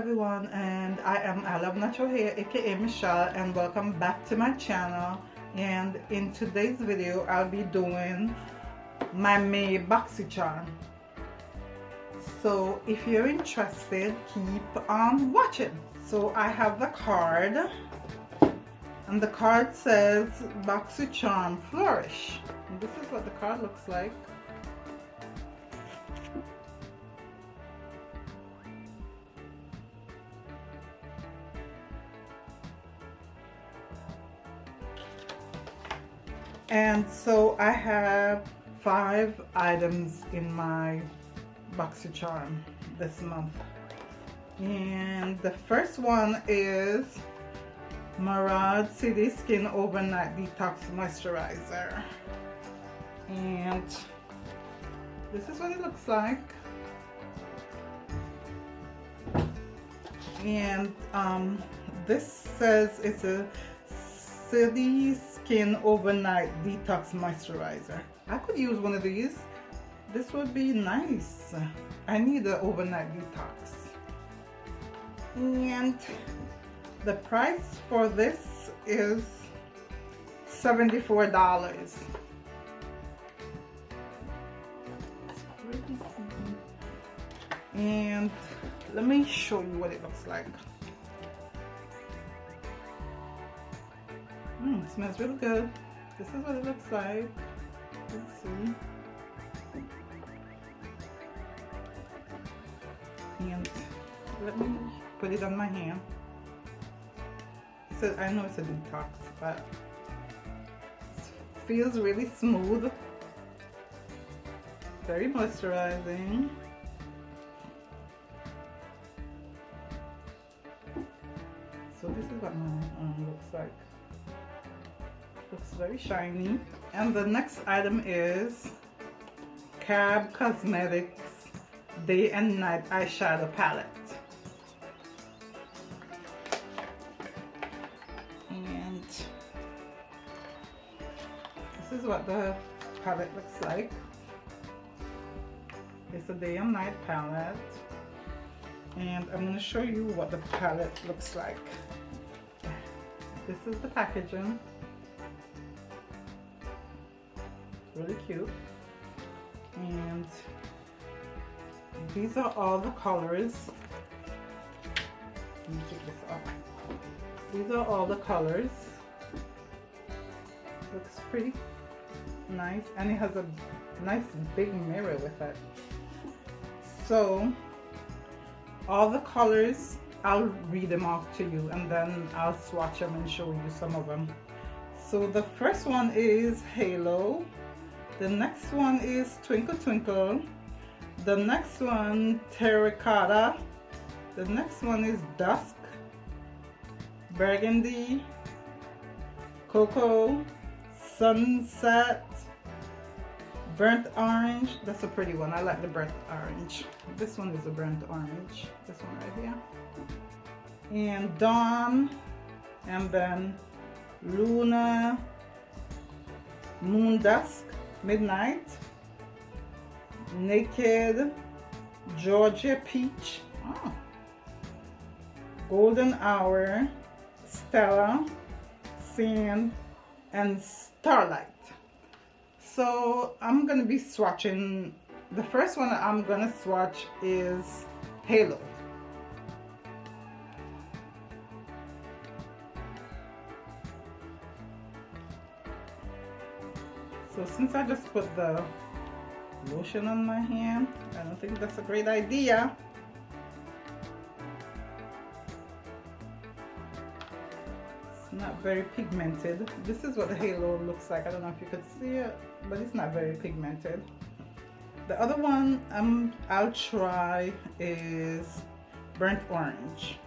everyone, and I am ILoveNaturalHair, aka Michelle, and welcome back to my channel. And in today's video I'll be doing my May Boxy Charm. So if you're interested, keep on watching. So I have the card, and the card says Boxy Charm Flourish. And this is what the card looks like. And so I have 5 items in my Boxy Charm this month. And the first one is Murad City Skin Overnight Detox Moisturizer. And this is what it looks like. And this says it's a City Skin Overnight Detox Moisturizer. I could use one of these. This would be nice. I need an overnight detox. And the price for this is $74. And let me show you what it looks like. It smells really good. This is what it looks like. Let's see. And let me put it on my hand. So I know it's a detox, but it feels really smooth. Very moisturizing. So this is what my arm looks like. Looks very shiny. And the next item is Cab Cosmetics Day and Night Eyeshadow Palette. And this is what the palette looks like. It's a day and night palette. And I'm going to show you what the palette looks like. This is the packaging. Really cute. And these are all the colors. Let me take this up. These are all the colors. Looks pretty nice, and it has a nice big mirror with it. So all the colors, I'll read them off to you, and then I'll swatch them and show you some of them. So the first one is Halo. The next one is Twinkle Twinkle. The next one, Terracotta. The next one is Dusk, Burgundy, Cocoa, Sunset, Burnt Orange. That's a pretty one. I like the burnt orange. This one is a burnt orange. This one right here. And Dawn. And then Luna, Moon Dusk, Midnight, Naked, Georgia Peach, Golden Hour, Stella, Sand, and Starlight. So I'm gonna be swatching. The first one I'm gonna swatch is Halo. So since I just put the lotion on my hand, I don't think that's a great idea. It's not very pigmented. This is what the Halo looks like. I don't know if you could see it, but it's not very pigmented. The other one I'll try is Burnt Orange.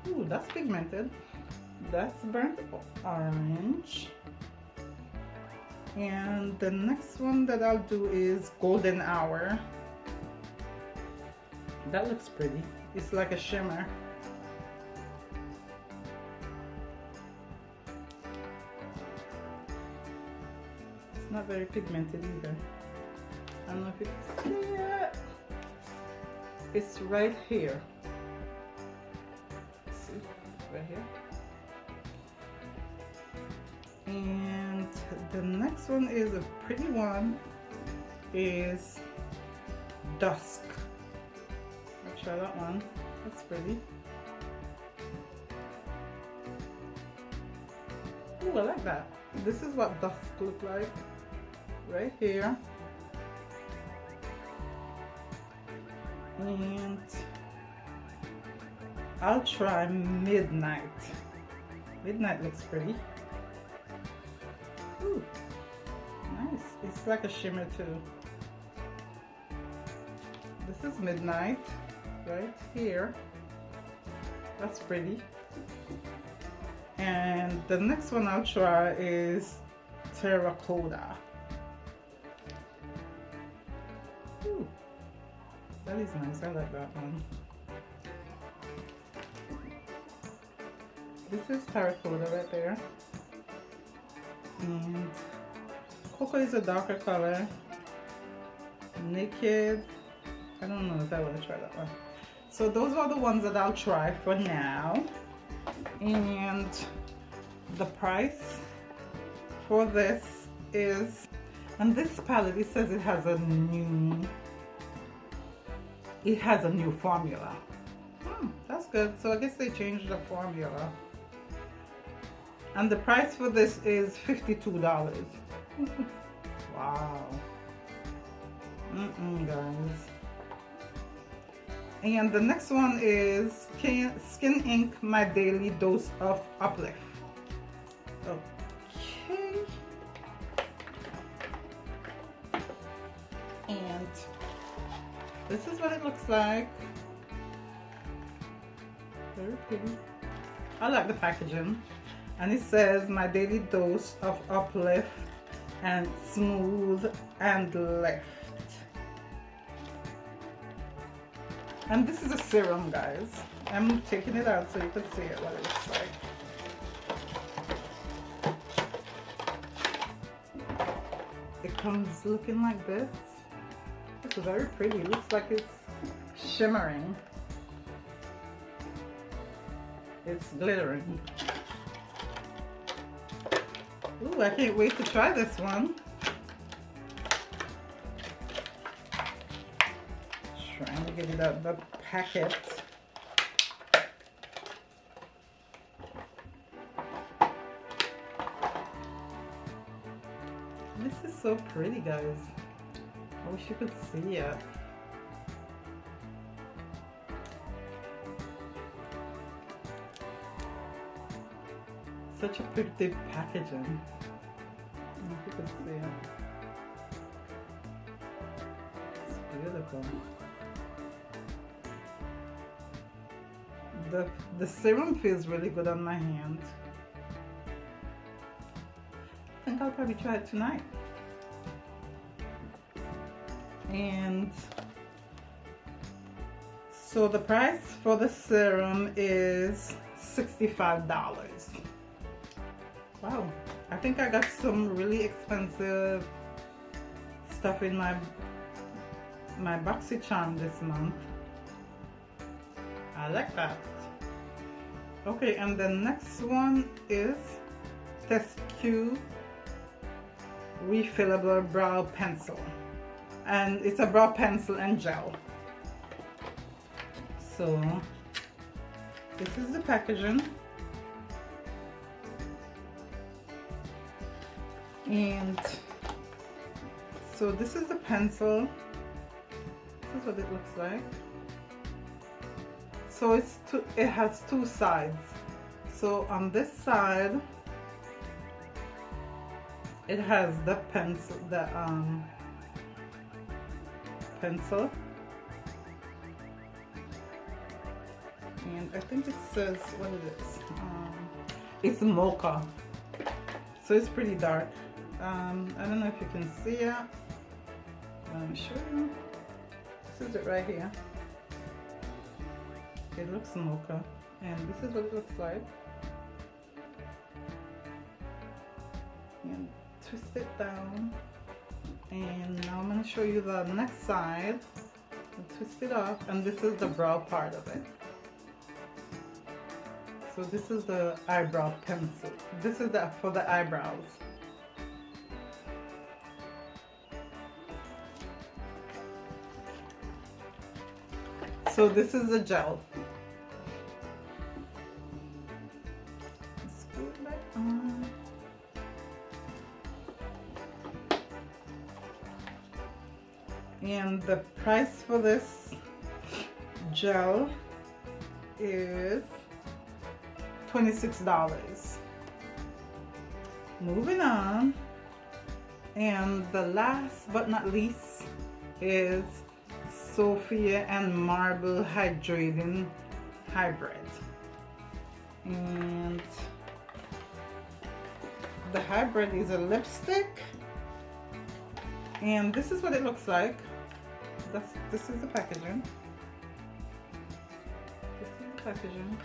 Ooh, that's pigmented. That's Burnt Orange. And the next one that I'll do is Golden Hour. That looks pretty. It's like a shimmer. It's not very pigmented either. I don't know if you can see it. It's right here. Let's see, right here. And the next one is a pretty one, is Dusk. I'll try that one. That's pretty. Ooh, I like that. This is what Dusk look like right here. And I'll try Midnight. Midnight looks pretty. Ooh, nice. It's like a shimmer too. This is Midnight right here. That's pretty. And the next one I'll try is Terracotta. Ooh, that is nice. I like that one. This is Terracotta right there. And Cocoa is a darker color. Naked, I don't know if I want to try that one. So those are the ones that I'll try for now. And the price for this is, and this palette, it says it has a new formula. That's good. So I guess they changed the formula. And the price for this is $52. Wow. Guys. And the next one is Skin Ink My Daily Dose of Uplift. Okay. And this is what it looks like. Very pretty. I like the packaging. And it says My Daily Dose of Uplift and Smooth and Lift. And this is a serum, guys. I'm taking it out so you can see it, what it looks like. It comes looking like this. It's very pretty. It looks like it's shimmering. It's glittering. Ooh, I can't wait to try this one. Trying to get it out of the packet. This is so pretty, guys. I wish you could see it. Such a pretty packaging. I don't know if you could see it. It's beautiful. The serum feels really good on my hand. I think I'll probably try it tonight. And so the price for the serum is $65. Wow, I think I got some really expensive stuff in my BoxyCharm this month. I like that. Okay, and the next one is Trestique Refillable Brow Pencil. And it's a brow pencil and gel. So this is the packaging. And so this is the pencil. This is what it looks like. So it has two sides. So on this side it has the pencil, pencil, and I think it says what it is. It's mocha, so it's pretty dark. I don't know if you can see it. Let me show you. This is it right here. It looks mocha, and this is what it looks like. And twist it down. And now I'm going to show you the next side. twist it off, and this is the brow part of it. So this is the eyebrow pencil. This is for the eyebrows. So this is the gel. Screw it back on. And the price for this gel is $26. Moving on, and the last but not least is Sophia+mabelle Hydrating Hybrid. And the hybrid is a lipstick, and this is what it looks like. This is the packaging. This is the packaging.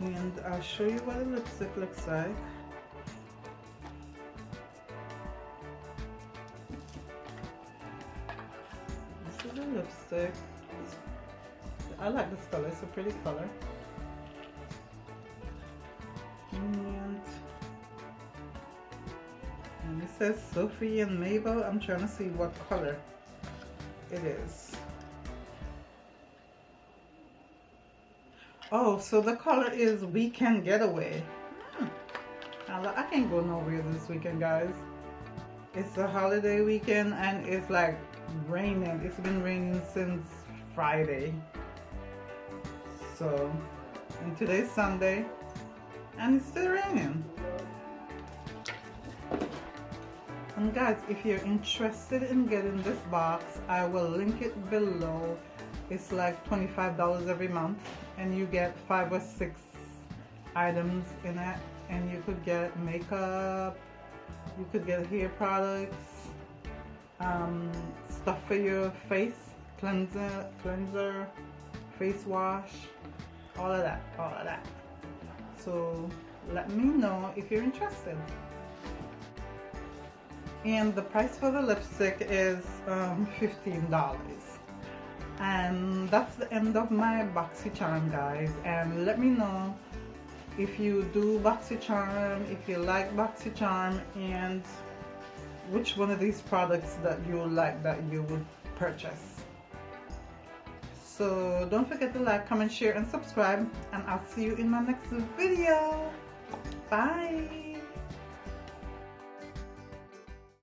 And I'll show you what a lipstick looks like. This is a lipstick. I like this color, it's a pretty color. And it says Sophia+mabelle. I'm trying to see what color it is. Oh, so the color is Weekend Getaway. I can't go nowhere this weekend, guys. It's a holiday weekend and it's like raining. It's been raining since Friday. So, and today's Sunday and it's still raining. And guys, if you're interested in getting this box, I will link it below. It's like $25 every month, and you get 5 or 6 items in it, and you could get makeup, you could get hair products, stuff for your face, cleanser, face wash, all of that. So let me know if you're interested. And the price for the lipstick is $15. And that's the end of my BoxyCharm, guys. And let me know if you do BoxyCharm, if you like BoxyCharm, and which one of these products that you like that you would purchase. So don't forget to like, comment, share, and subscribe, and I'll see you in my next video. Bye.